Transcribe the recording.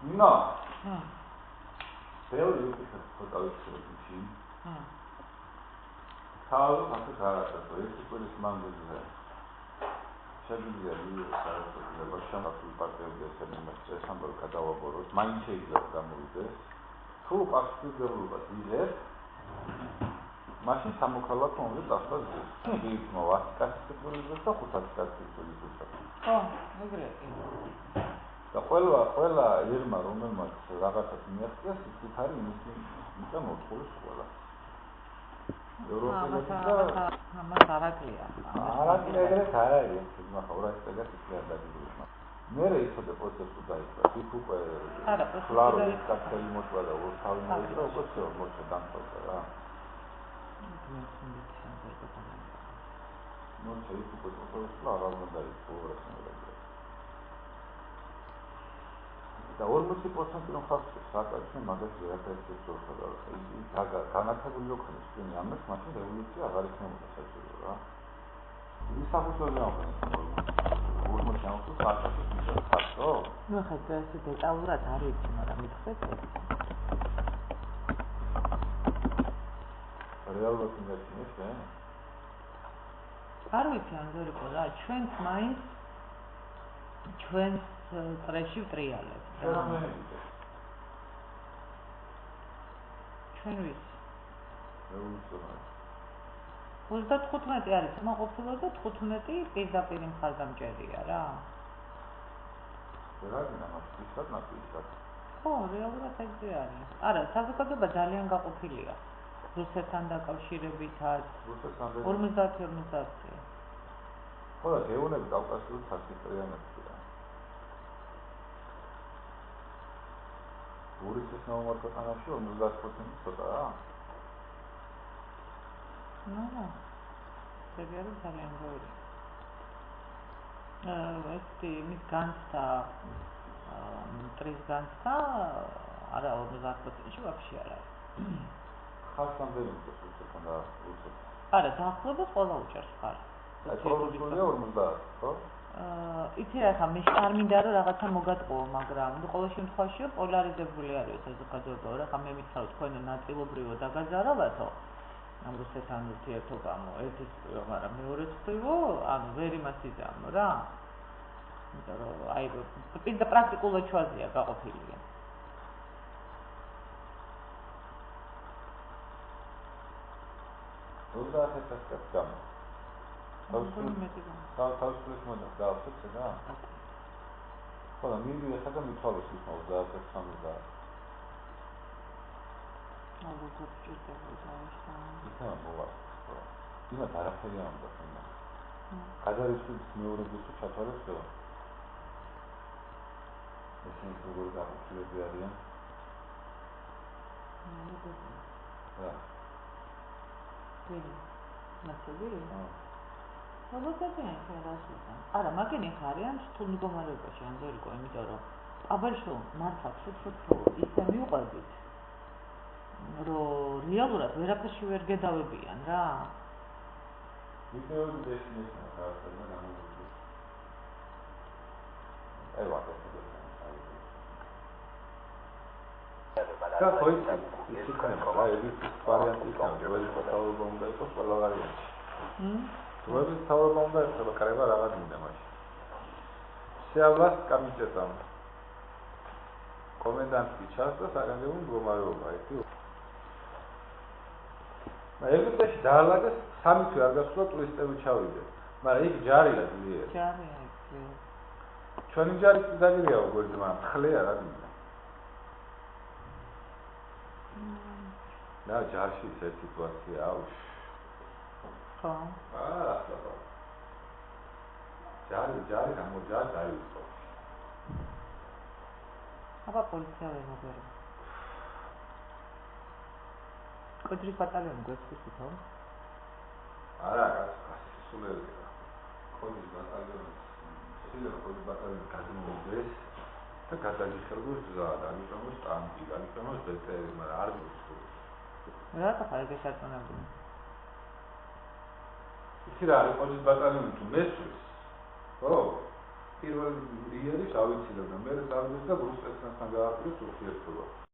No. Ბევრი უკეთ ფოტოებში. თავი ასე გარაცხა ეს ის მანდზე. შეგვიძლია ვიუსარებობა შემოწმებული პარტიები ესენმეს სამბოლო გადავაბოროთ. მაინც შეიძლება გამოვიდეს. თუ პასუხისმგებლობა იღებს მაშინ სამოქალაქო ომზე წასვლა ზრდის. ის მოვა კასტიკულიზმს და 500 კასტიკულიზმს. ხო, ეგრე. და ყველა ერმა რომელმაც რაღაცას მიაღწიეს, ის არის იმის მოწყულის ყველა. ევროპელები და ამას არაკლია. არაკლია ეგრეთ არ არის, მაგრამ 200 წელს ისე არ დაგიგულმა. მე რეიცოდე პროცესს დაიწყო. იქ უკვე კლარული კაცელი მოწვა და ორთავი მოიწვა, უკვე всё მოწვა დამთავრდა რა. მოწვა იქ უკვე პროცესს აღარ უნდა იწოვოს ნებადია. და 40% რომ ხალხი საკაცი მაგას ვერაფერს შეწოვდა. ის განათებული ოქროს წინ ამას მაშინ რევოლუცია აღარ იქნებოდა საჭირო რა. ის საფუძველზე აღნიშნული ურმოჩანს საათის მისაწვდო? ნუ ხა ეს დეტალურად არ ვიცი, მაგრამ მithქვეთ. რეალურად იმეცნეს, რა? არ ვიცი ან ზერიკო რა, ჩვენს მაინც ჩვენს წრეში ვტრიალებთ. ჩვენ ვიცი. რევოლუცია 35 არის მოყოფილო და 15 პირდაპირ მხარდამჭერია რა. რა მასშტაბად ნაკისად. ხო, რეალურად ეგრე არის. არა, საზოგადოება ძალიან გაყოფილია. რუსეთთან დაკავშირებითაც 50-50. ხო, და გეუბნები კავკასიის სასწრაფოებია. გურიის ნომერ ქვეყანაში 50% ცოტაა. ნუ, ეგ არის ძალიან ბევრი. ეს მის განცდა ტრის განცდა არა 50%-ში ვაფშე არ არის. ხასამდელი რუსეთთან და რუსეთთან. არა, დაახლოებით ყველა უჭერს ხარ. აი პროდუქცია 50, ხო? იცი რა ხა მე არ მინდა რომ რაღაცა მოგატყუო, მაგრამ ყოველ შემთხვევაში პოლარიზებული არის საზოგადოება, რა ხა მე მითხრა თქვენ ნაწილობრივ დაგაზარავათო. ამ რუსეთთან ურთიერთობამ ერთის მხრივ, მაგრამ მეორეს მხრივ, ანუ ვერ იმას იზამო რა. იმიტომ რომ აი პირდა პრაქტიკულად ჩვაზეა გაყოფილია. რუსეთის კაცგან. თავისუფლების მოდა დაავსეთ და. ხო, და მინდი ახლა მithვალოს ის 30-30. ალბათ გჭირდება ეს. ისა მოვა. იმათ არაფერი არ უნდა ხომ. გადარიცხვის მეორების ჩათვალებსო. ესენი როგორ გაყოფილები არიან? რა. მასები? მოგოწევიან ხელასთან. არა, მაგენი ხარიან თუ მდგომარეობაში ან ზერიკო, იმიტომ რომ აბაშო მართლა თუ ისე მიუყვებით, რომ რეალურად ვერაფერში ვერ გედავებიან რა. ვიდეო დესნეს ახლა გამოვიდეს. აი ვაკეთე. და ხოიც ის იქნება რა, ეს ვარიანტი იქნება, რომელიც თავობა უნდა იყოს ყველა ვარიანტი. რომელიც თავობა უნდა იყოს, კარება რაღაც მინდა მაშინ. შეავლას კომიტეტამ. კომენდანტი ჩასწა საგანგებო მდგომარეობა, იცი? ეგვიპტეში დაალაგეს 3 თვე არ გასულა ტურისტები ჩავიდნენ. მაგრამ იქ ჯარია ძლიერი. ჯარია იქ. ჩვენი ჯარი ძაგირია უგორძმა, ხლე არ არის. და ჯარში ეს სიტუაცია აქვს. ხო. რა. ჯარი გამოჯარ დაიწყო. აბა პოლიცია ვერ მოგერა. კოდრის ბატალიონი გვესწრაფი ხო? არა, სულელია. კოდრის ბატალიონი. შეიძლება კოდრის ბატალიონი გადმოვიდეს და გადაგიხელოს გზა, ამიტომაც ტანკი, ამიტომაც ბეტერი, მაგრამ არ მისულ. რა ხარ გეშარტონებული? იცი რა არის კოდრის ბატალიონი თუ მესვეს? ხო? პირველი იერი გავიცილებ და მე დავიდეს და რუსეთთან გააყრეს ურთიერთობა.